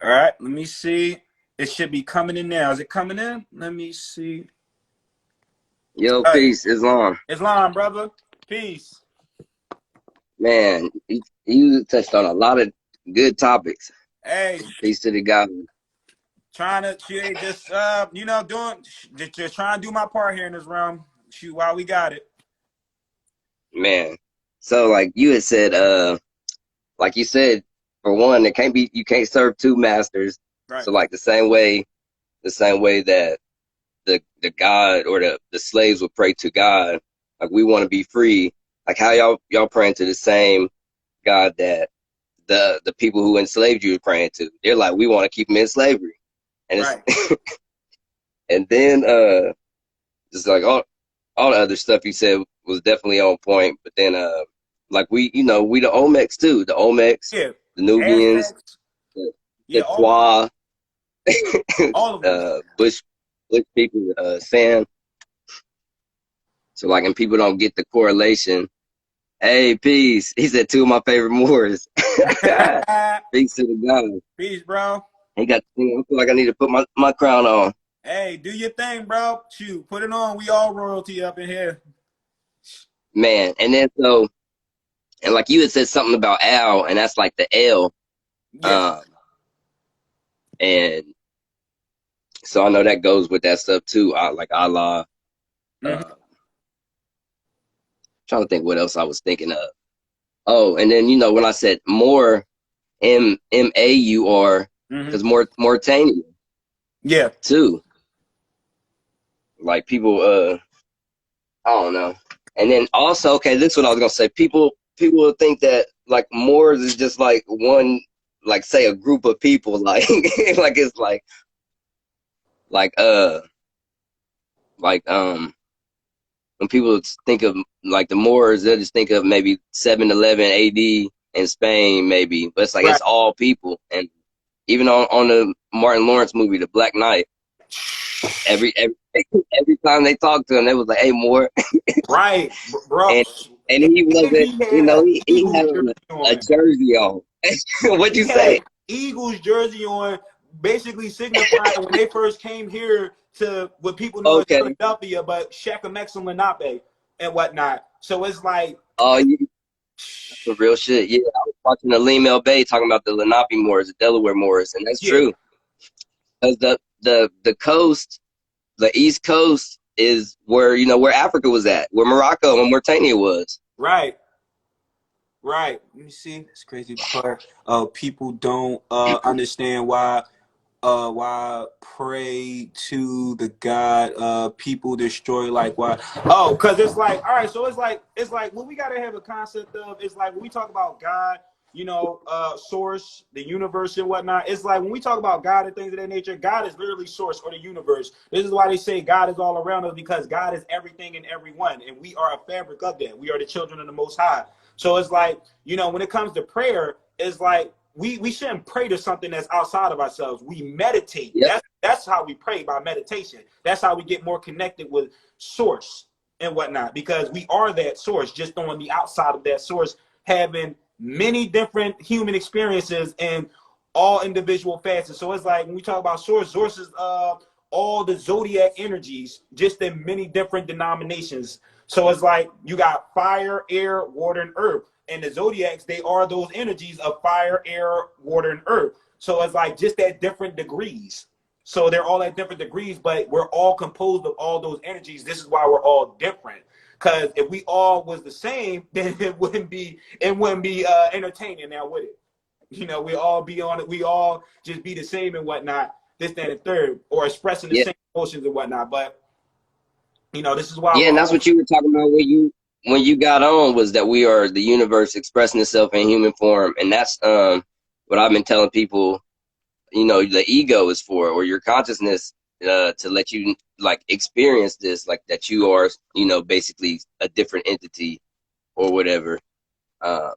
All right, let me see. It should be coming in now. Is it coming in? Let me see. Yo, All right, peace, Islam. Islam, brother. Peace. Man, you touched on a lot of good topics. Hey, Peace to the God. trying to just doing just trying to do my part here in this realm. Shoot, while we got it. Man. So like you had said, like you said, for one, you can't serve two masters. Right, So like the same way that the God or the slaves would pray to God, like we want to be free. Like how y'all praying to the same God that the people who enslaved you are praying to. They're like, we want to keep them in slavery. And it's right. and then just like all the other stuff you said was definitely on point. But then like we the Olmecs too. The Olmecs, Yeah, the Nubians, Aztecs. the, Yeah, the all of them. Kwa, All of them. Bush people, San. So like, and people don't get the correlation. Hey, peace. He said two of my favorite Moors. Peace to the God. Peace, bro. He got. I feel like I need to put my crown on. Hey, do your thing, bro. Shoot, put it on. We all royalty up in here. Man, and then and like you had said something about Al, and that's like the L. Yeah. Um, and so I know that goes with that stuff too. Like Allah. Mm-hmm. Trying to think what else I was thinking of. Oh, and then when I said more, Maur, Mm-hmm. because Mauritania Yeah. too. Like people, I don't know. And then also, okay, this is what I was gonna say. People will think that like Moors is just like one, like say a group of people, like like it's like like when people think of like the Moors, they just think of maybe 711 AD in Spain, maybe. But it's like Right. it's all people. And even on the Martin Lawrence movie, The Black Knight, every every time they talked to him, they was like, "Hey, Moor," Right, bro. and and he And wasn't, he had an he Eagles had jersey a on. jersey on. What'd He you had an say? Eagles jersey on, basically signifying when they first came here to what people know as Okay. Philadelphia, but Shakamex and Lenape and whatnot. So it's like, Oh, for real shit. Yeah, I was watching the Lee Bay talking about the Lenape Moors, the Delaware Moors, and that's yeah, true. Because the coast, the East Coast, is where where Africa was at, where Morocco and Mauritania was. right, right. Let me see. It's crazy part. People don't understand why pray to the God people destroy, like why. Oh, because it's like, all right, so it's like what we gotta have a concept of. It's like when we talk about God, source, the universe and whatnot. It's like when we talk about God and things of that nature, God is literally source or the universe. This is why they say God is all around us, because God is everything and everyone, and we are a fabric of that. We are the children of the Most High. So it's like, when it comes to prayer, it's like we shouldn't pray to something that's outside of ourselves. We meditate. Yep. That's how we pray, by meditation. That's how we get more connected with source and whatnot, because we are that source, just on the outside of that source, having many different human experiences in all individual facets. So it's like when we talk about sources of all the zodiac energies, just in many different denominations. So it's like you got fire, air, water, and earth. And the zodiacs, they are those energies of fire, air, water, and earth. So it's like just at different degrees. So they're all at different degrees, but we're all composed of all those energies. This is why we're all different. Because if we all was the same, then it wouldn't be entertaining now, would it? We all be on it. We all just be the same and whatnot. This, that, and third, or expressing the Yeah. same emotions and whatnot. But this is why Yeah, we're and that's all what you were talking about when you got on, was that we are the universe expressing itself in human form, and that's what I've been telling people. The ego is for, or your consciousness, to let you like experience this, like that you are basically a different entity or whatever. Um,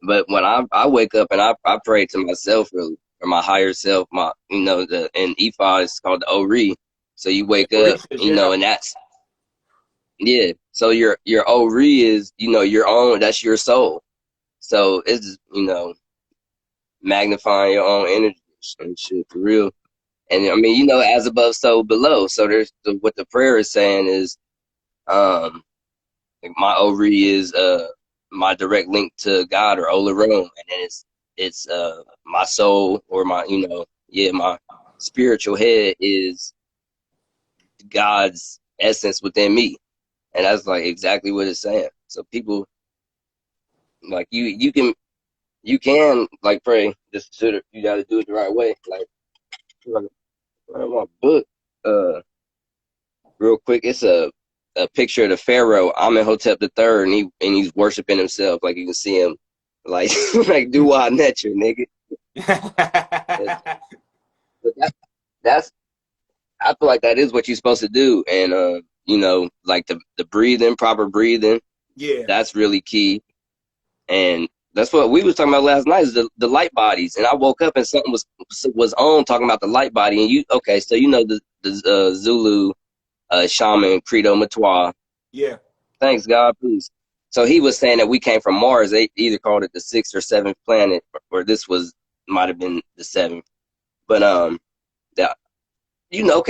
but when I wake up and I pray to myself, really, or my higher self, my the in Ifa is called the Ori. So you wake up, Mauritius, yeah. and that's, yeah. So your Ori is your own. That's your soul. So it's magnifying your own energy and shit for real. And I mean, you know, as above, so below. So there's what the prayer is saying is, like my Ori is my direct link to God or Olarum, and then it's my soul or my my spiritual head is God's essence within me, and that's like exactly what it's saying. So people like you can like pray, just you got to do it the right way. Like my book, real quick, it's a picture of the Pharaoh Amenhotep the Third, and he's worshiping himself. Like you can see him, like like do I nature, nigga. But that's I feel like that is what you're supposed to do, and you know, like the breathing, proper breathing. Yeah, That's really key, and that's what we was talking about last night is the light bodies. And I woke up and something was on talking about the light body, and so you know the Zulu shaman Credo Matwa. yeah. Thanks God, please. So he was saying that we came from Mars. They either called it the sixth or seventh planet, or this might have been the seventh. But that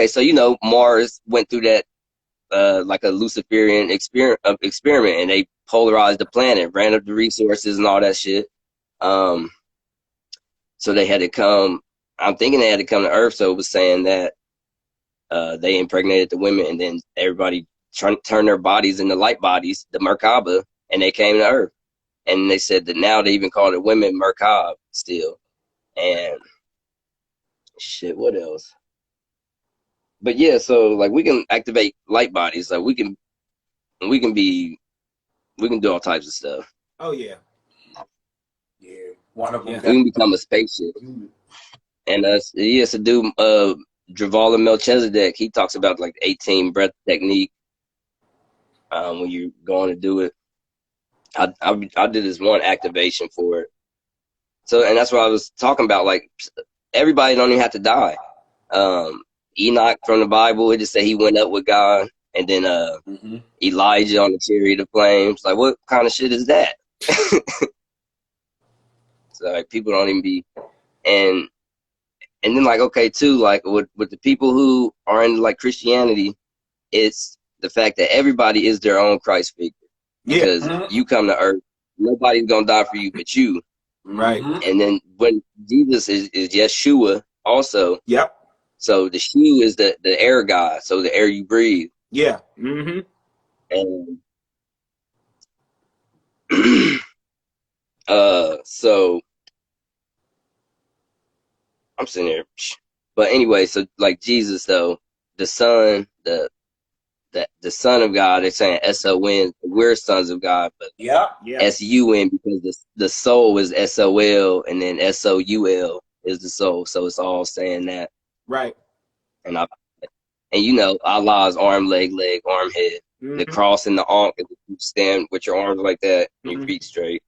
so you know Mars went through that like a Luciferian experiment, and they polarized the planet, ran up the resources and all that shit. So they had to come. I'm thinking they had to come to Earth. So it was saying that they impregnated the women, and then everybody turned their bodies into light bodies, the Merkaba, and they came to Earth. And they said that now they even call it women Merkab still. And shit, what else? But yeah, so like we can activate light bodies. Like we can do all types of stuff. Oh yeah, yeah. One of them. We can become a spaceship. And he has to do Dravala Melchizedek. He talks about like 18 breath technique when you're going to do it. I did this one activation for it. So, and that's what I was talking about. Like everybody don't even have to die. Enoch from the Bible, it just said he went up with God, and then Elijah on the chariot of flames. Like, what kind of shit is that? So, like, people don't even be, and then like, okay, too, like with the people who are in like Christianity, it's the fact that everybody is their own Christ figure, because you come to earth, nobody's gonna die for you but you, right? And then when Jesus is Yeshua also. Yep. So the Shu is the air god, so the air you breathe. Yeah. And so I'm sitting there, but anyway, so like Jesus though, the Son, the Son of God, they're saying SON, we're sons of God, but SUN because the soul is SOL, and then SOUL is the soul, so it's all saying that. Right. And you know, Allah's arm, leg, arm, head. The cross and the ankh, if you stand with your arms like that, and your feet straight.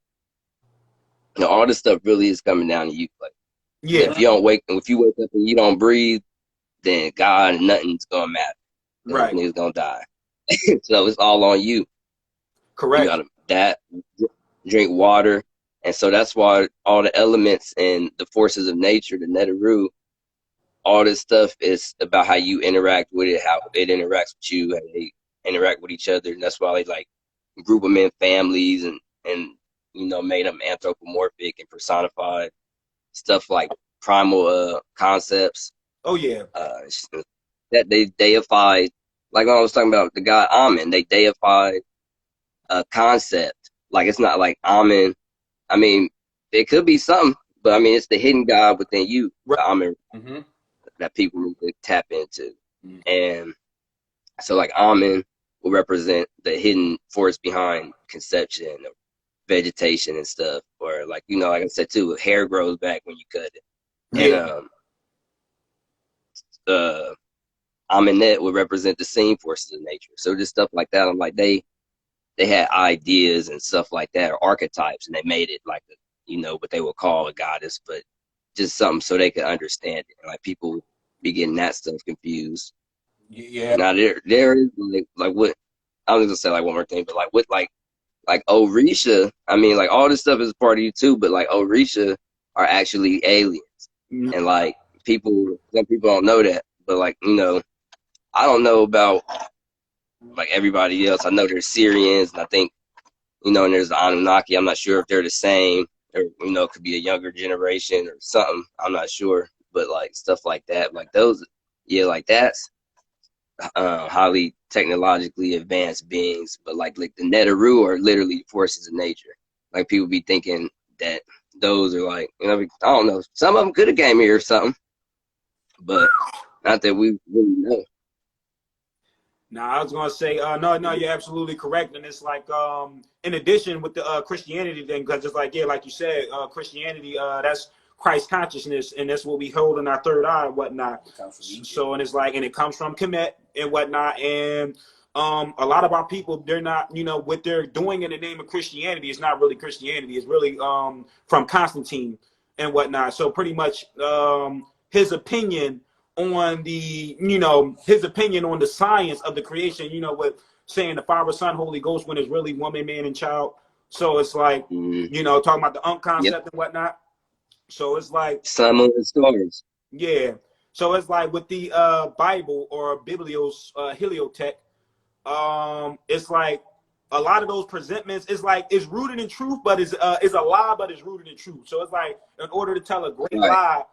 You know, all this stuff really is coming down to you. Like, if you wake up and you don't breathe, then God and nothing's gonna matter. Right. Niggas gonna die. So it's all on you. Correct. You gotta drink water, and so that's why all the elements and the forces of nature, the Netaru, all this stuff is about how you interact with it, how it interacts with you, how they interact with each other. And that's why they like group them in families and you know, made them anthropomorphic and personified stuff like primal concepts. Oh yeah. That they deified, like when I was talking about the god Amen, they deified a concept. Like it's not like Amen. I mean, it could be something, but I mean it's the hidden God within you, right. Amen. That people need to tap into. And so like Amen will represent the hidden force behind conception or vegetation and stuff, or like, you know, like I said too, hair grows back when you cut it. And Amenet would represent the same forces of nature. So just stuff like that, I'm like, they had ideas and stuff like that, or archetypes, and they made it like a, you know, what they would call a goddess, but just something so they could understand it. And like people be getting that stuff confused. Yeah. Now there is like what I was gonna say, like one more thing, but like what like Orisha, I mean like all this stuff is a part of you too, but like Orisha are actually aliens. And like some people don't know that, but like, you know, I don't know about like everybody else. I know there's Syrians, and I think, you know, and there's the Anunnaki. I'm not sure if they're the same, or, you know, it could be a younger generation or something. I'm not sure, but like stuff like that, like those, yeah, like that's highly technologically advanced beings. But like the Netaru are literally forces of nature. Like people be thinking that those are like, you know, I don't know. Some of them could have came here or something, but not that we really know. Now, I was gonna say, no, you're absolutely correct, and it's like, in addition with the Christianity thing, because it's like, yeah, like you said, Christianity, that's Christ consciousness, and that's what we hold in our third eye and whatnot. So, and it's like, and it comes from Kemet and whatnot, and a lot of our people, they're not, you know, what they're doing in the name of Christianity is not really Christianity. It's really from Constantine and whatnot. So, pretty much, his opinion on the, you know, his opinion on the science of the creation, you know, with saying the Father, Son, Holy Ghost, when it's really woman, man, and child. So it's like, you know, talking about the concept and whatnot. So it's like Sun, moon, and stars. yeah. So it's like with the Bible or Biblios, Heliotech, it's like a lot of those presentments, it's like it's rooted in truth, but it's a lie, but it's rooted in truth. So it's like in order to tell a great lie,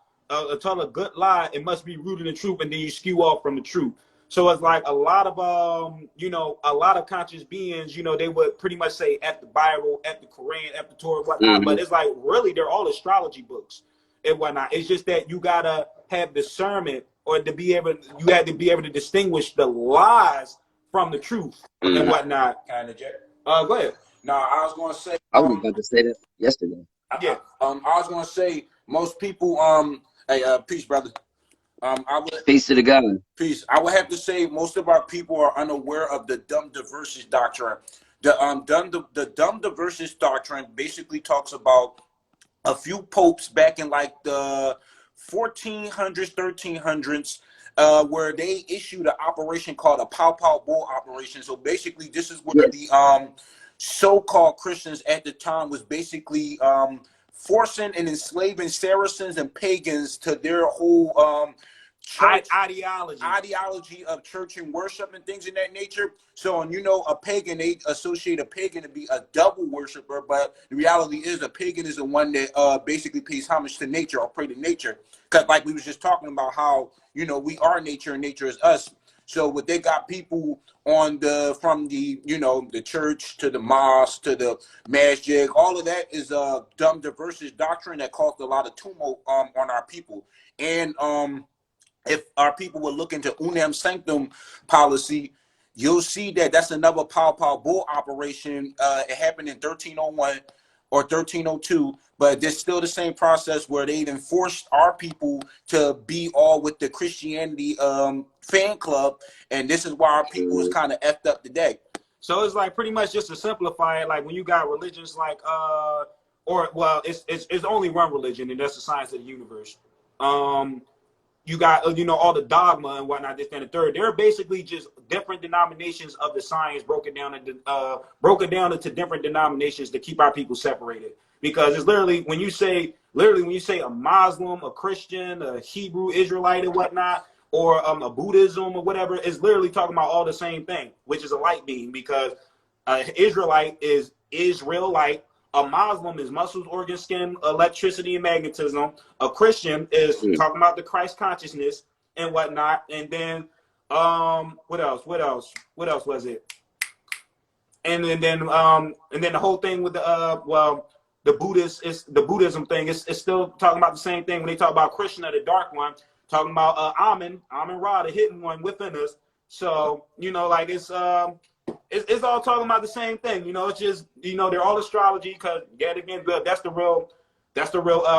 tell a good lie, it must be rooted in truth, and then you skew off from the truth. So it's like a lot of you know, a lot of conscious beings, you know, they would pretty much say at the Bible, at the Quran, at the Torah, whatnot. But it's like really they're all astrology books and whatnot. It's just that you gotta have discernment, or to be able, you had to be able to distinguish the lies from the truth and whatnot. Kind of, Jack. Go ahead. No, I was gonna say. I was about to say that yesterday. Yeah. I was gonna say most people. Hey, peace, brother. I would Peace to the God. peace. I would have to say most of our people are unaware of the dumb diversus doctrine. The dumb diversus doctrine basically talks about a few popes back in like the 1400s, 1300s, where they issued an operation called a Pow Pow Bull operation. So basically, this is where the so-called Christians at the time was basically forcing and enslaving Saracens and pagans to their whole church ideology of church and worship and things in that nature. So, and you know, a pagan, they associate a pagan to be a double worshiper, but the reality is a pagan is the one that basically pays homage to nature or pray to nature. Because like we was just talking about how, you know, we are nature and nature is us. So what they got people on from the, you know, the church to the mosque to the masjid, all of that is a dumb diversus doctrine that caused a lot of tumult on our people. And if our people were looking to unam sanctum policy, you'll see that that's another Pow Pow Bull operation. It happened in 1301 or 1302, but there's still the same process where they enforced our people to be all with the Christianity fan club, and this is why our people is kind of effed up today. So it's like pretty much just to simplify it, like when you got religions like it's only one religion, and that's the science of the universe. You got, you know, all the dogma and whatnot, this and the third. They're basically just different denominations of the science broken down into different denominations to keep our people separated. Because it's literally when you say a Muslim, a Christian, a Hebrew Israelite and whatnot, or a Buddhism or whatever, it's literally talking about all the same thing, which is a light being. Because Israelite is Israelite. A Muslim is muscles, organ, skin, electricity, and magnetism. A Christian is talking about the Christ consciousness and whatnot. And then, what else? What else was it? And then the whole thing with the Buddhist is the Buddhism thing. It's still talking about the same thing when they talk about Krishna, the dark one, talking about Amen Ra, the hidden one within us. So you know, like it's all talking about the same thing, you know. It's just, you know, they're all astrology because yet again, that's the real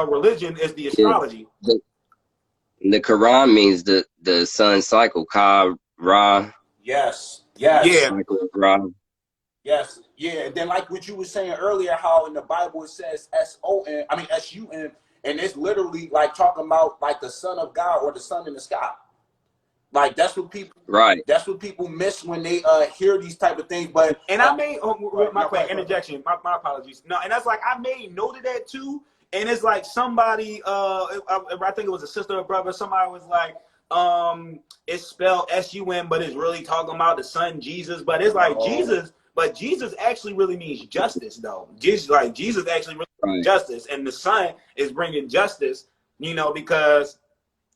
religion is the astrology. The Quran means the sun cycle, Ka Ra. Yes. Yeah. Cycle of Ra. Yes. Yeah. And then like what you were saying earlier, how in the Bible it says S-O-N, I mean S-U-N, and it's literally like talking about like the son of God or the sun in the sky. Like that's what people miss when they hear these type of things. But and I made my interjection. My apologies. No, and that's like I made note of that too. And it's like somebody, I think it was a sister or brother, somebody was like, it's spelled S-U-N, but it's really talking about the son Jesus. But it's like Jesus, but Jesus actually really means justice, though. Jesus actually really means justice, and the son is bringing justice, you know, because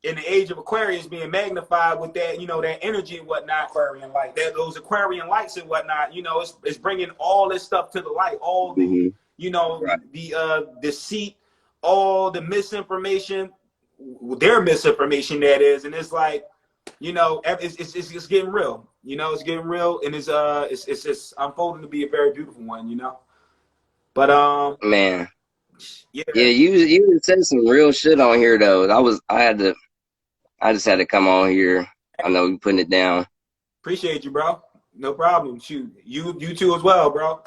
in the age of Aquarius being magnified with that, you know, that energy and whatnot, Aquarian lights, those Aquarian lights and whatnot, you know, it's bringing all this stuff to the light, all the, you know, the deceit, all the misinformation, their misinformation that is, and it's like, you know, it's getting real, you know, it's getting real, and it's unfolding to be a very beautiful one, you know. But man, yeah, you said some real shit on here though. I just had to come on here. I know you putting it down. Appreciate you, bro. No problem. Shoot, you too as well, bro.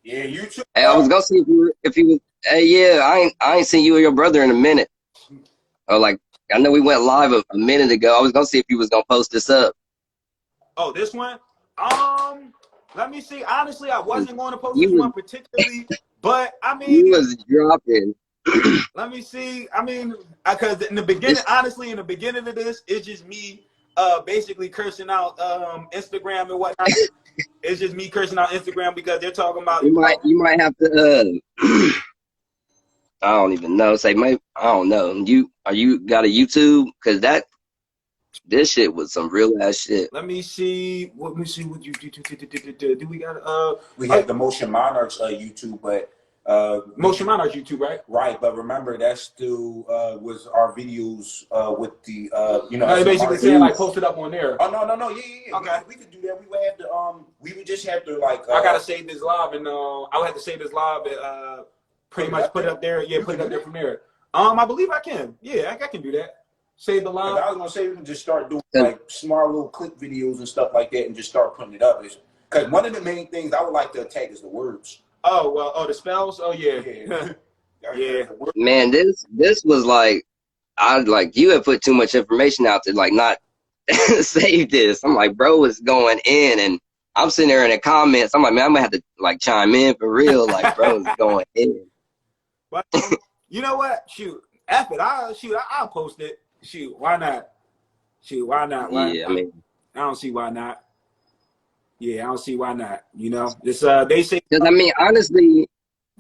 Yeah, you too. Hey, I was gonna see if you was. Hey, yeah, I ain't seen you or your brother in a minute. Or like, I know we went live a minute ago. I was gonna see if you was gonna post this up. Oh, this one. Let me see. Honestly, I wasn't going to post this one particularly, but I mean, you was dropping. Let me see. I mean, because in the beginning, honestly, in the beginning of this, it's just me basically cursing out Instagram and whatnot. It's just me cursing out Instagram because they're talking about you might have to I don't even know. Say maybe I don't know. You got a YouTube? Cause this shit was some real ass shit. Let me see. Let me see what you do. We got we had the Motion Monarchs YouTube, but Motion Monarchs YouTube, right? Right, but remember that still was our videos with the you know. No, they basically saying like post it up on there. Oh no, yeah. Okay, we could do that. We would have to we would just have to like. I gotta save this live, and I would have to save this live and pretty much put it up there. Yeah, put it up there from there. I believe I can. Yeah, I can do that. Save the live. I was gonna say we can just start doing like smart little clip videos and stuff like that, and just start putting it up. Because one of the main things I would like to attack is the words. Oh well, the spells. Oh yeah, yeah. Man, this was like you had put too much information out to like not save this. I'm like, bro was going in, and I'm sitting there in the comments. I'm like, man, I'm gonna have to like chime in for real. Like, bro was going in. But you know what? Shoot, F it. I'll post it. Shoot, why not? Shoot, why not? Yeah, I mean, I don't see why not. Yeah, I don't see why not. You know, this they say. Because I mean, honestly,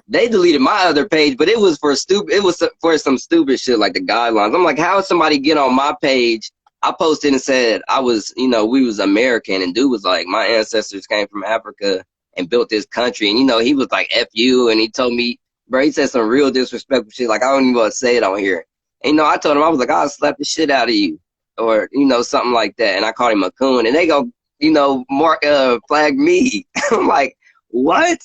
they deleted my other page, but it was for stupid. It was for some stupid shit like the guidelines. I'm like, how would somebody get on my page? I posted and said I was, you know, we was American, and dude was like, my ancestors came from Africa and built this country, and you know, he was like, F you, and he told me, bro, he said some real disrespectful shit. Like I don't even want to say it on here. And, you know, I told him I was like, I'll slap the shit out of you, or you know, something like that. And I called him a coon, and they go, you know, flag me. I'm like, what?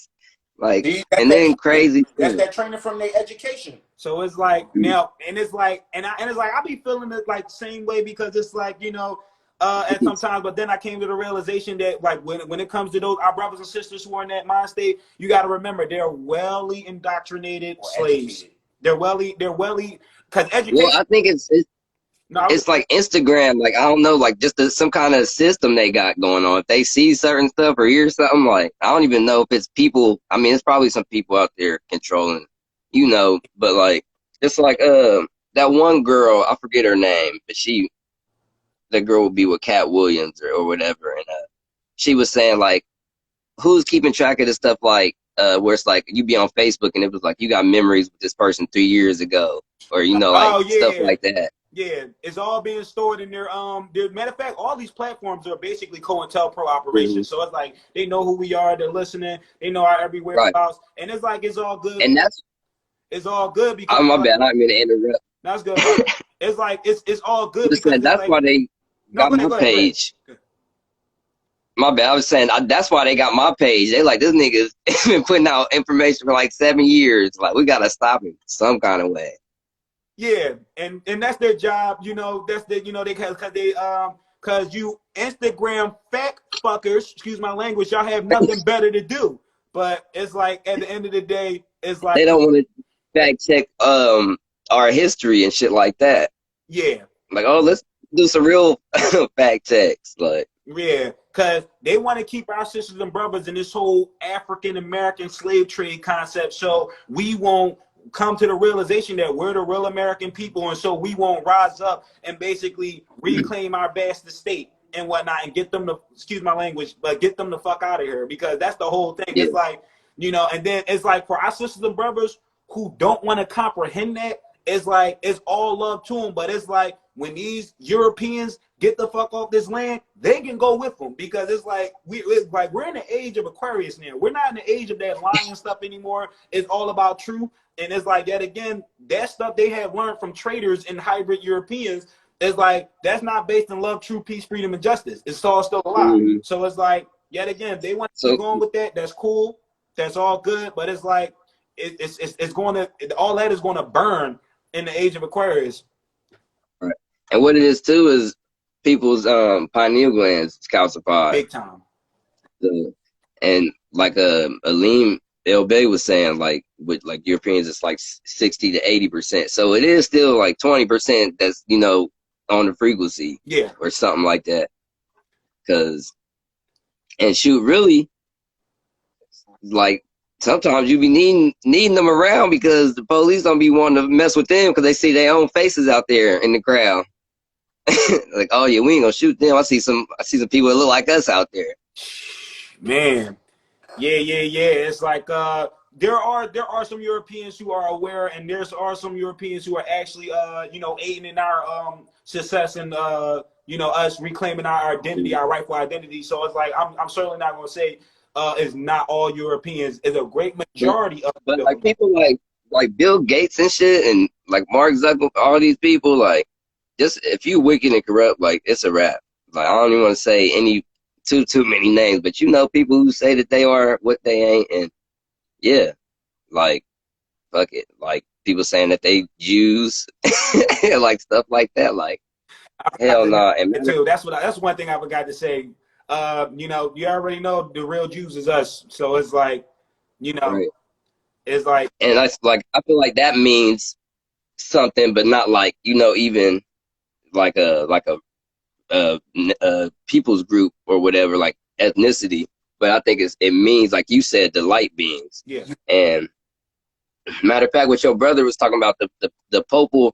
Like, and then crazy. That's that training from their education. So it's like now, and it's like, I be feeling it like the same way because it's like, you know, at sometimes, but then I came to the realization that like when it comes to those our brothers and sisters who are in that mind state, you got to remember they're welly indoctrinated slaves. Educated. They're welly because education. Well, I think it's like Instagram, like I don't know, like just some kind of system they got going on. If they see certain stuff or hear something, like I don't even know if it's people. I mean, it's probably some people out there controlling, you know. But like it's like that one girl, I forget her name, but the girl would be with Cat Williams or whatever, and she was saying like, who's keeping track of this stuff? Like where it's like you be on Facebook and it was like you got memories with this person 3 years ago, or you know, like stuff like that. Yeah, it's all being stored in their matter of fact, all these platforms are basically COINTELPRO operations. So it's like they know who we are, they're listening, they know our every whereabouts, and it's like it's all good. And it's all good because my bad, I didn't mean to interrupt. That's good. It's like it's all good because that's like, why they got my page. My bad, I was saying that's why they got my page. They like, this nigga's been putting out information for like 7 years. Like we gotta stop him some kind of way. Yeah, and that's their job, you know. That's the because you Instagram fact fuckers, excuse my language, y'all have nothing better to do. But it's like at the end of the day, it's like they don't want to fact check our history and shit like that. Yeah, like let's do some real fact checks, like yeah, because they want to keep our sisters and brothers in this whole African American slave trade concept, so we won't come to the realization that we're the real American people, and so we won't rise up and basically reclaim our vast estate and whatnot, and get them to, excuse my language, but get them the fuck out of here, because that's the whole thing. Yeah. It's like, you know, and then it's like for our sisters and brothers who don't want to comprehend that, it's like it's all love to them, but it's like when these Europeans get the fuck off this land, they can go with them, because it's like we're in the age of Aquarius now. We're not in the age of that lying stuff anymore. It's all about truth. And it's like that again, that stuff they have learned from traders and hybrid Europeans is like, that's not based in love, truth, peace, freedom, and justice. It's all still a lie. So it's like, yet again, if they want to keep going with that, that's cool. That's all good. But it's like, it's going to, all that is going to burn in the age of Aquarius. Right. And what it is too is people's pineal glands calcified. Big time. And like Aleem El Bay was saying, like with like Europeans, it's like 60 to 80%. So it is still like 20% that's, you know, on the frequency, yeah, or something like that. Cause, and shoot, really, like sometimes you be needing them around, because the police don't be wanting to mess with them because they see their own faces out there in the crowd. Like, oh yeah, we ain't gonna shoot them. I see some people that look like us out there. Man, yeah. It's like there are some Europeans who are aware, and there are some Europeans who are actually you know, aiding in our success and you know, us reclaiming our identity, our rightful identity. So it's like I'm certainly not gonna say it's not all Europeans. It's a great majority of But them. like people like Bill Gates and shit, and like Mark Zuckerberg, all these people, like, just if you wicked and corrupt, like, it's a wrap. Like, I don't even want to say any too many names, but you know, people who say that they are what they ain't, and yeah, like, fuck it, like people saying that they Jews, like stuff like that, like, hell no. Nah. And too. That's one thing I forgot to say. You know, you already know the real Jews is us, so it's like, you know, right. It's like, and I feel like that means something, but not like, you know, even like a people's group or whatever, like ethnicity. But I think it means, like you said, the light beings. yeah. And matter of fact, what your brother was talking about, the Popal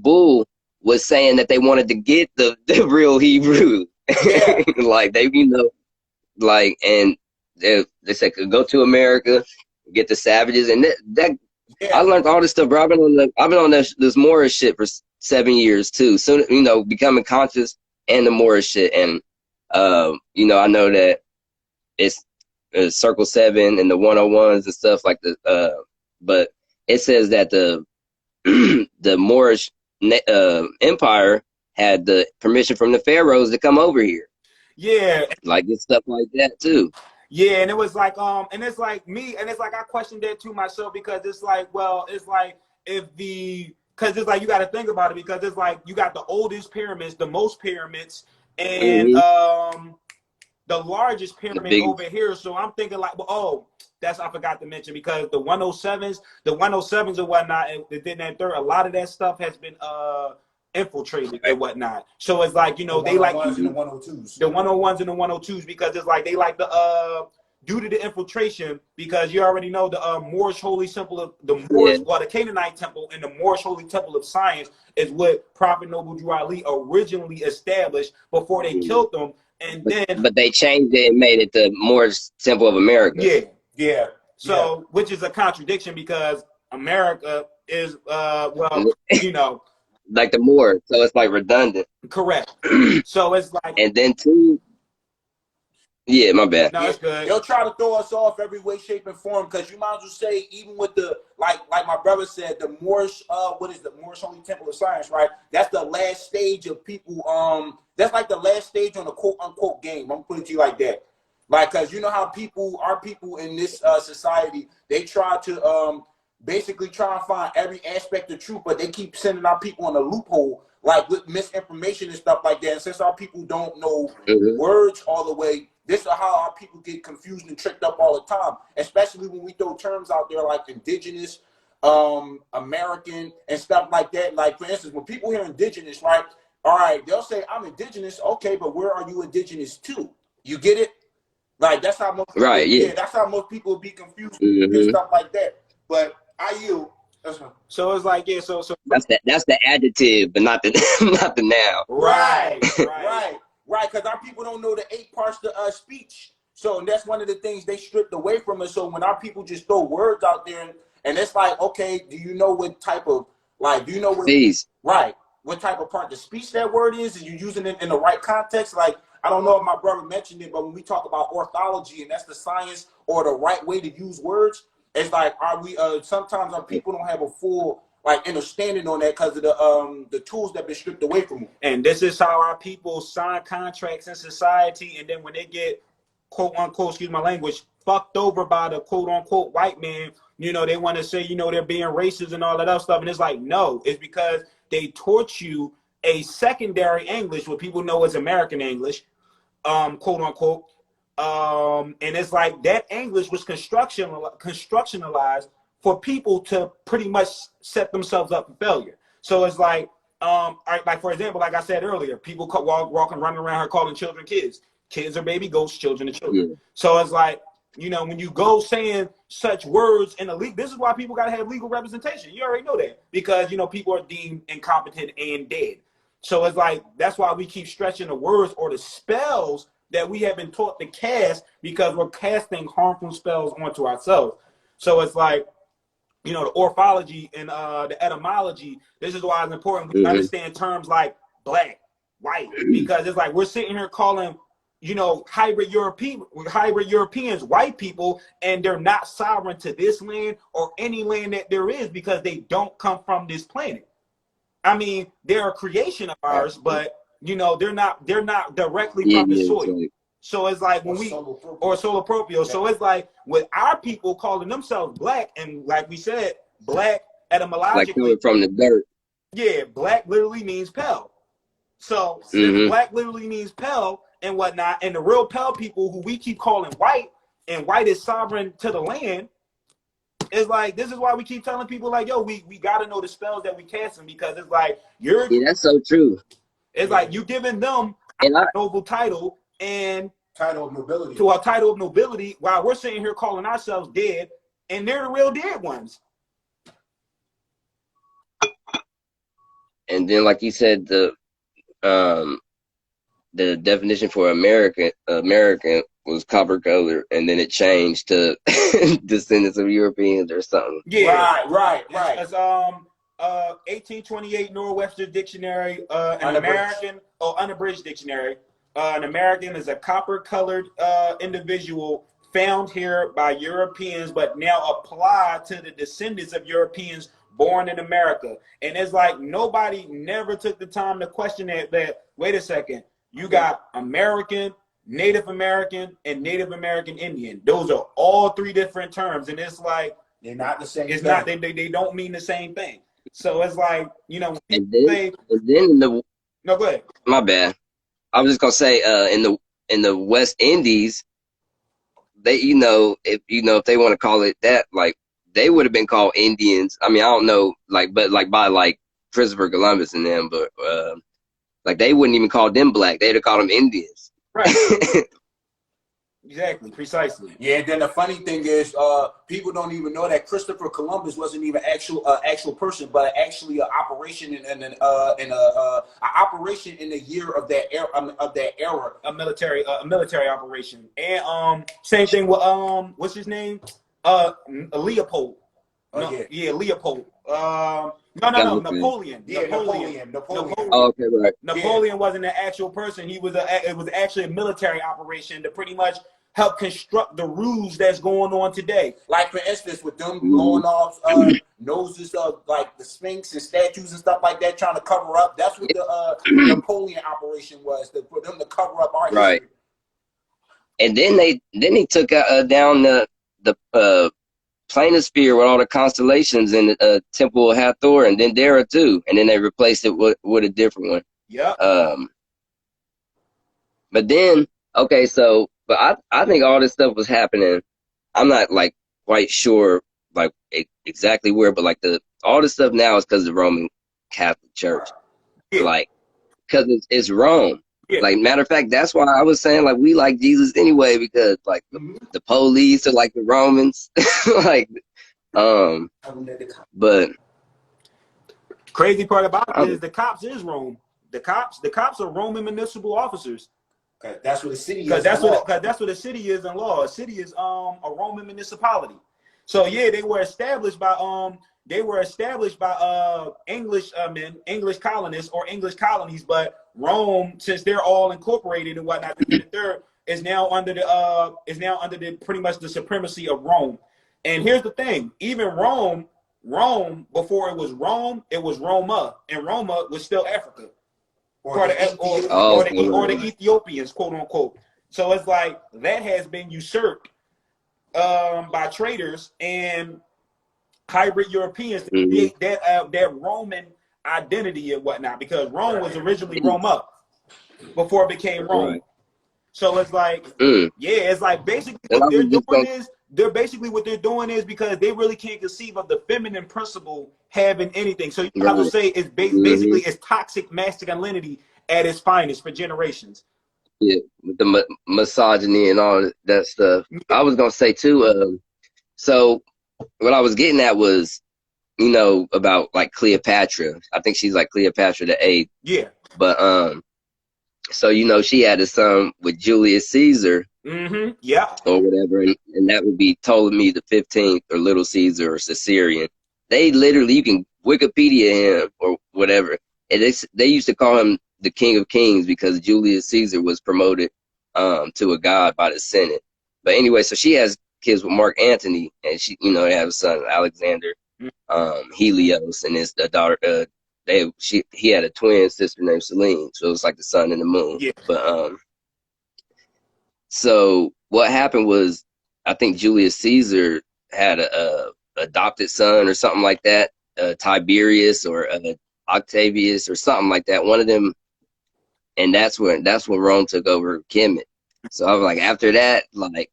bull was saying that they wanted to get the real Hebrew. Yeah. Like they, you know, like, and they said could go to America, get the savages, and that Yeah. I learned all this stuff, bro. I've been on this Moorish shit for 7 years too. So, you know, becoming conscious and the Moorish shit, and you know, I know that it's Circle 7 and the 101s and stuff like the but it says that the the Moorish empire had the permission from the pharaohs to come over here. Yeah. Like it's stuff like that too. Yeah, and it was like, and it's like me, and it's like I questioned that to myself, because it's like, well, it's like because it's like you got to think about it, because it's like you got the oldest pyramids, the most pyramids, and the largest pyramid over here. So I'm thinking like, well, oh, I forgot to mention, because the 107s and whatnot, and then that third, a lot of that stuff has been infiltrated and whatnot. So it's like, you know, they like the 102s. The 101s and the 102s, because it's like they like the due to the infiltration, because you already know the Moorish holy temple of the Moorish, well, the Canaanite temple and the Moorish holy temple of science is what Prophet Noble Drew Ali originally established before they killed them. And but they changed it and made it the Moorish temple of America. Yeah. So which is a contradiction, because America is well, you know, like the Moor, so it's like redundant. Correct. So it's like, and then too, yeah, my bad. No, it's good. They'll try to throw us off every way, shape, and form, because you might as well say, even with the like my brother said, the Moorish what is the Moorish Holy Temple of Science, right? That's the last stage of people. That's like the last stage on the quote unquote game. I'm putting it to you like that, like, because you know how our people in this society, they try to basically try and find every aspect of truth, but they keep sending our people in a loophole, like with misinformation and stuff like that. And since our people don't know words all the way, this is how our people get confused and tricked up all the time, especially when we throw terms out there like indigenous, American, and stuff like that. Like, for instance, when people hear indigenous, right? All right, they'll say, I'm indigenous. Okay, but where are you indigenous to? You get it? Like, that's how most people, that's how most people will be confused and stuff like that. But I yield. So it's like, yeah, so That's the adjective, but not the not the noun. right, right. Because our people don't know the 8 parts of speech. So that's one of the things they stripped away from us. So when our people just throw words out there, and it's like, okay, do you know what type of, like, do you know what, Please. right, what type of part of speech that word is? Is you using it in the right context? Like, I don't know if my brother mentioned it, but when we talk about orthology, and that's the science or the right way to use words, it's like, are we, sometimes our people don't have a full, like, understanding on that because of the tools that have been stripped away from them. And this is how our people sign contracts in society, and then when they get, quote unquote, excuse my language, fucked over by the quote unquote white man, you know, they want to say, you know, they're being racist and all of that stuff. And it's like, no, it's because they taught you a secondary English, what people know as American English, quote unquote. And it's like that English was constructionalized for people to pretty much set themselves up for failure. So it's like, like for example, like I said earlier, people walking, running around here calling children kids. Kids are baby ghosts, children are children. Yeah. So it's like, you know, when you go saying such words in a league, this is why people got to have legal representation. You already know that, because, you know, people are deemed incompetent and dead. So it's like, that's why we keep stretching the words or the spells that we have been taught to cast, because we're casting harmful spells onto ourselves. So it's like, you know, the orthology and the etymology, this is why it's important we understand terms like black, white, because it's like we're sitting here calling, you know, hybrid Europeans white people, and they're not sovereign to this land or any land that there is, because they don't come from this planet. I mean, they're a creation of ours, but you know, they're not directly from the soil. Right. So it's like when solar proprio. So it's like with our people calling themselves black, and like we said, black etymologically, like from the dirt. Yeah, black literally means pale. So since black literally means pale and whatnot, and the real pale people who we keep calling white, and white is sovereign to the land, it's like, this is why we keep telling people like, yo, we got to know the spells that we casting, because it's like that's so true. It's like you giving them a noble title and title of nobility, to a title of nobility, while we're sitting here calling ourselves dead, and they're the real dead ones. And then, like you said, the definition for American was copper color, and then it changed to descendants of Europeans or something. Yeah, right. It's 1828 Northwestern Dictionary, an American, unabridged dictionary. An American is a copper-colored individual found here by Europeans, but now applied to the descendants of Europeans born in America. And it's like nobody never took the time to question that wait a second, you got American, Native American, and Native American Indian. Those are all 3 different terms, and it's like they're not the same. It's not. They don't mean the same thing. So it's like, you know. And then no, go ahead. My bad. I was just gonna say, in the West Indies, they, if they want to call it that, like they would have been called Indians. I mean, I don't know, but by like Christopher Columbus and them, but like they wouldn't even call them black. They'd have called them Indians. Right. Exactly, precisely. Yeah, and then the funny thing is, people don't even know that Christopher Columbus wasn't even actual person, but actually an operation in an operation in the year of that era, a military operation. And same thing with what's his name? Leopold. Leopold. No, Napoleon. Yeah, Napoleon. Oh, okay, right. Napoleon wasn't an actual person. It was actually a military operation to pretty much help construct the rules that's going on today. Like for instance, with them blowing off noses of like the Sphinx and statues and stuff like that, trying to cover up. That's what the Napoleon operation was, for them to cover up our history. Right. And then they took down the planisphere with all the constellations in the Temple of Hathor, and then Dara too, and then they replaced it with a different one. Yeah. But then, okay, so but I think all this stuff was happening. I'm not like quite sure like exactly where, but like all this stuff now is because of the Roman Catholic Church. Yeah. Like, because it's Rome. Yeah. Like, matter of fact, that's why I was saying like we like Jesus anyway, because like the police are like the Romans. Like, but Crazy part about it is Um, the cops is Rome. The cops are Roman municipal officers. That's what the city Because is in law. that's what a city is in law. A city is a Roman municipality. So yeah, they were established by English English colonists or English colonies, but Rome, since they're all incorporated and whatnot, is now under the pretty much the supremacy of Rome. And here's the thing: even Rome before it was Roma, and Roma was still Africa, Or the oh, or the Ethiopians, quote unquote. So it's like that has been usurped by traders and hybrid Europeans to mhm. create that Roman identity and whatnot, because Rome was originally Roma before it became Rome. Right. So it's like, Mm. yeah, it's like basically And I what they're was just doing is because they really can't conceive of the feminine principle having anything. So you have to right. say it's Hmm. basically it's toxic masculinity at its finest for generations. Yeah, with the misogyny and all that stuff. I was gonna say too. So what I was getting at was, about like Cleopatra. I think she's like Cleopatra the Eighth. Yeah. But so she had a son with Julius Caesar Mm-hmm. Yeah. or whatever, and that would be Ptolemy the 15th or Little Caesar or Caesarion. They literally, you can Wikipedia him or whatever, and they used to call him the King of Kings because Julius Caesar was promoted to a god by the Senate. But anyway, so she has kids with Mark Antony, and they have a son Alexander, Helios, and his daughter. He had a twin sister named Selene, so it's like the sun and the moon. Yeah. But so what happened was, I think Julius Caesar had a adopted son or something like that, Tiberius or Octavius or something like that. One of them, and that's when Rome took over Kemet. So I was like, after that, like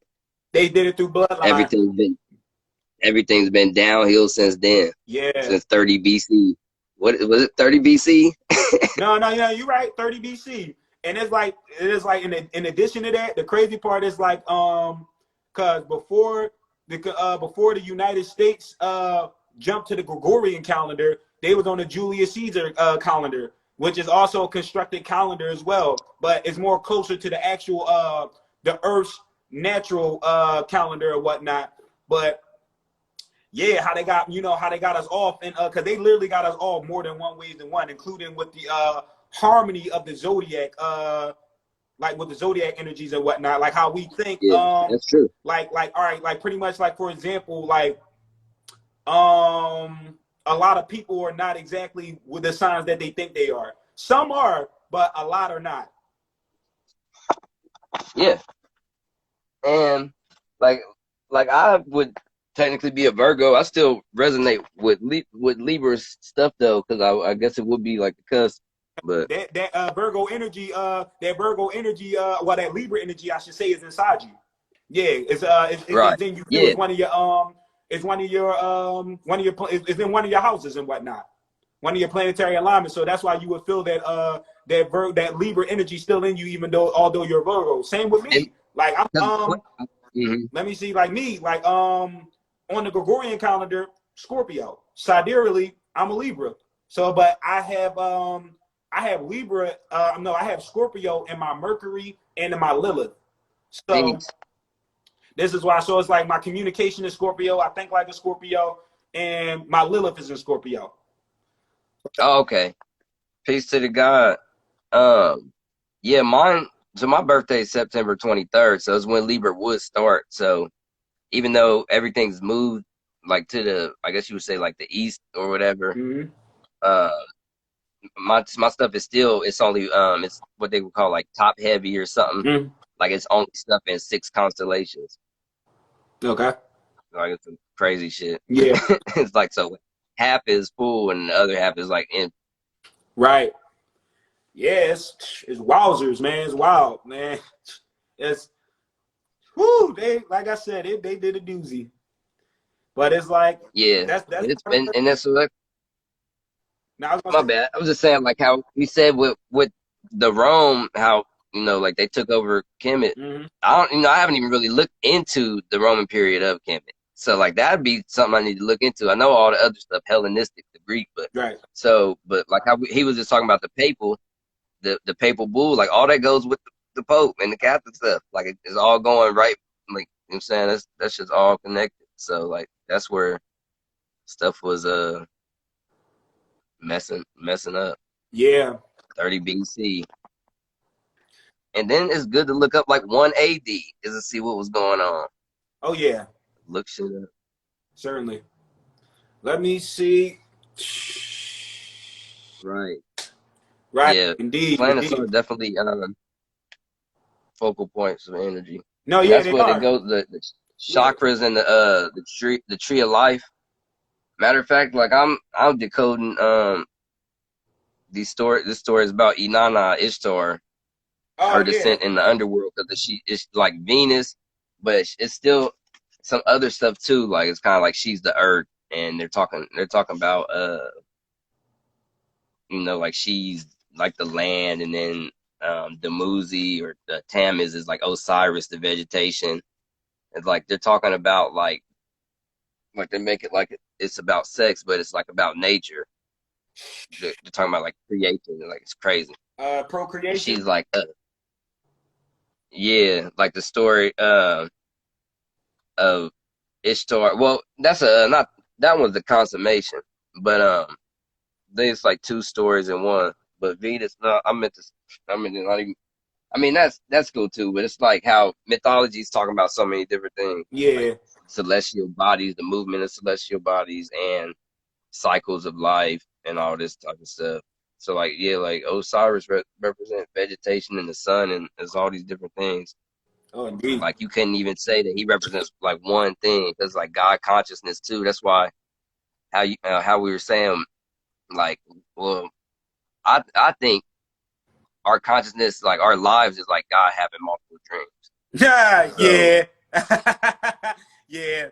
They did it through bloodline. everything's been downhill since then, Yeah. since 30 BC. What was it? 30 BC? No, yeah, you're right. 30 BC, and it is like in addition to that, the crazy part is like because before the United States jumped to the Gregorian calendar, they was on the Julius Caesar calendar, which is also a constructed calendar as well, but it's more closer to the actual the Earth's natural calendar or whatnot. But yeah, how they got us off, and because they literally got us off more than one ways than one, including with the harmony of the zodiac, like with the zodiac energies and whatnot, like how we think, Yeah, that's true. like all right, like pretty much like for example, like a lot of people are not exactly with the signs that they think they are. Some are, but a lot are not. Yeah, and like I would technically be a Virgo. I still resonate with Libra's stuff though, because I guess it would be like the cusp. But That Virgo energy, well, that Libra energy, I should say, is inside you. Yeah, right, it's in you. yeah, It's it's in one of your houses and whatnot, one of your planetary alignments. So that's why you would feel that Libra energy still in you, even although you're Virgo. Same with me. Like I'm mhm. let me see, like me, like on the Gregorian calendar, Scorpio. Sidereally, I'm a Libra. So, but I have Libra. No, I have Scorpio in my Mercury and in my Lilith. So Peace. this is why. So it's like my communication is Scorpio. I think like a Scorpio, and my Lilith is in Scorpio. Oh, okay. Peace to the God. Yeah, mine. So my birthday is September 23rd, so it's when Libra would start. So even though everything's moved like to the, I guess you would say like the east or whatever, Mm-hmm. uh, my stuff is still, it's only it's what they would call like top heavy or something. Mm-hmm. Like it's only stuff in 6 constellations. Okay. Like it's some crazy shit. Yeah. It's like, so half is full and the other half is like in. Right. Yeah. It's wowzers, man. It's wild, man. It's whoo. They, like I said, they did a doozy. But it's like Yeah, that's it's been, and that's like, now I was my gonna say, bad. I was just saying like how you said with the Rome, how like they took over Kemet. mm-hmm. I haven't even really looked into the Roman period of Kemet. So like that'd be something I need to look into. I know all the other stuff, Hellenistic, the Greek, but Right. but like how he was just talking about the papal bull, like all that goes with the Pope and the Catholic stuff. Like it's all going right. Like you know what I'm saying, that's just all connected. So like that's where stuff was messing up. Yeah. 30 BC. And then it's good to look up like 1 AD is to see what was going on. Oh yeah. Look shit up. Certainly. Let me see. Right. Right. Yeah. Indeed. Planets Indeed. are definitely focal points of energy. No, And yeah, that's they what it are. goes the Yeah. chakras and the tree of life. Matter of fact, like I'm decoding this story is about Inanna Ishtar, Oh her yeah. descent in the underworld, because she is like Venus, but it's still some other stuff too. Like it's kind of like she's the earth, and they're talking about like she's like the land, and then the Muzi or the Tammuz is like Osiris, the vegetation. It's like they're talking about like they make it like it's about sex, but it's like about nature. They're talking about like creation, like it's crazy. And Procreation. she's like, yeah, like the story of Ishtar. Well, that's not that one's the consummation, but there's like two stories in one. But Venus, no, I meant to not even. I mean, that's cool too, but it's like how mythology is talking about so many different things, like Yeah. celestial bodies, the movement of celestial bodies, and cycles of life, and all this type of stuff. So, like, yeah, like Osiris represent vegetation and the sun, and there's all these different things. Oh indeed. Like, you couldn't even say that he represents like one thing, because like God consciousness too. That's why how we were saying, like, well, I think our consciousness, like our lives, is like God having multiple Yeah. dreams. Yeah.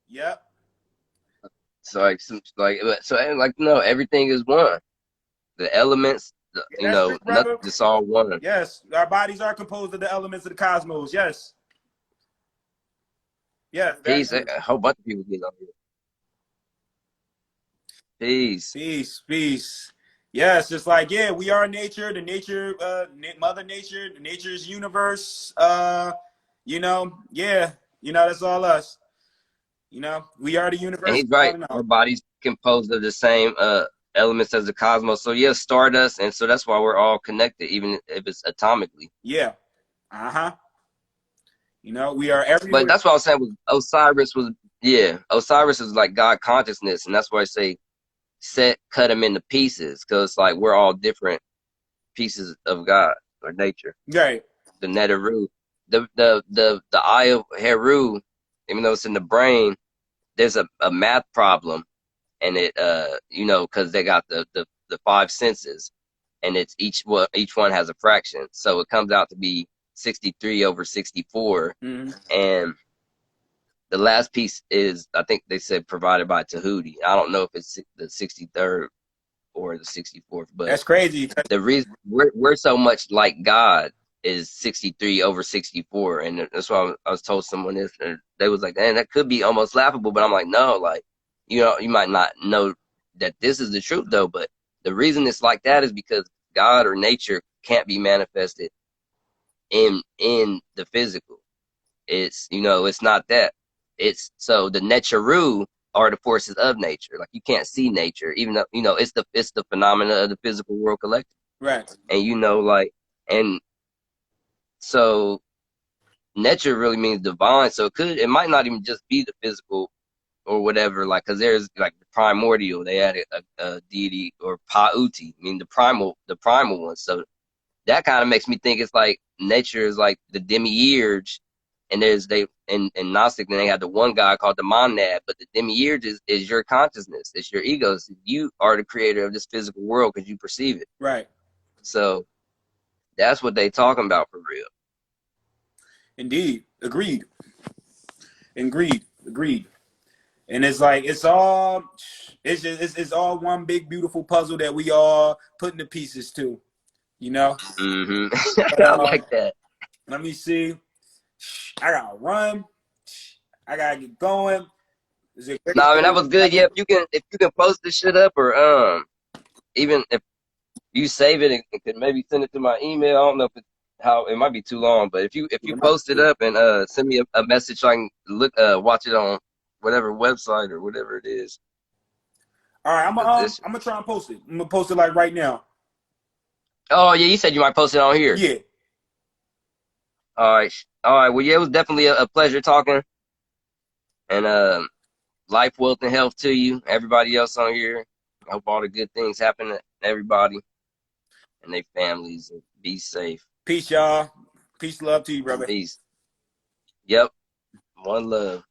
Yeah. So, Yep. like no, everything is one. The elements, Yeah, that's true, nothing. brother. It's all one. Yes, our bodies are composed of the elements of the cosmos. Yes. Yes, very Peace. true. A whole bunch of people get on here. Peace. Peace, peace. Yes, just like yeah, we are nature, the nature, Mother Nature, the nature's universe. Yeah, that's all us. We are the And universe. he's right. All in Our all. body's composed of the same elements as the cosmos. So yeah, stardust, and so that's why we're all connected, even if it's atomically. Yeah. Uh-huh. We are But everywhere. that's what I was saying was Osiris is like God consciousness, and that's why I say cut him into pieces, because like we're all different pieces of God or nature. Right. The Neteru, the eye of Heru, even though it's in the brain, there's a math problem, and it because they got the five senses, and it's each one has a fraction, so it comes out to be 63 over 64. Mm-hmm. And the last piece is, I think they said, provided by Tahuti. I don't know if it's the 63rd or the 64th, but That's crazy. the reason we're so much like God is 63 over 64, and that's why I was told someone this, and they was like, "Man, that could be almost laughable," but I'm like, no, like you might not know that this is the truth though, but the reason it's like that is because God or nature can't be manifested in the physical. It's not that. It's so the Neteru are the forces of nature. Like you can't see nature, even though it's the phenomena of the physical world collective. Right. And and so nature really means divine. So it might not even just be the physical or whatever. Like because there's like the primordial. They added a deity or Pauti, mean the primal one. So that kind of makes me think it's like nature is like the demiurge, and in Gnostic, then they have the one God called the monad, but the demiurge is your consciousness, it's your ego. So you are the creator of this physical world because you perceive it. Right. So that's what they talking about for real. Indeed. Agreed. Agreed. And it's like it's all it's all one big beautiful puzzle that we all putting the pieces to. Mm-hmm. But I like that. let me see. I gotta run. I gotta get going. It's a great No, I mean that story. was good. Yeah, if you can post this shit up, or even if you save it and could maybe send it to my email. I don't know if how it might be too long, but if you post it up and send me a message so I can look watch it on whatever website or whatever it is. All right, This. I'm gonna try and post it. I'm gonna post it like right now. Oh yeah, you said you might post it on here. Yeah. All right, all right. Well, yeah, it was definitely a pleasure talking, and life, wealth, and health to you. Everybody else on here. I hope all the good things happen to everybody and their families. And be safe. Peace, y'all. Peace, love to you, brother. Peace. Yep. One love.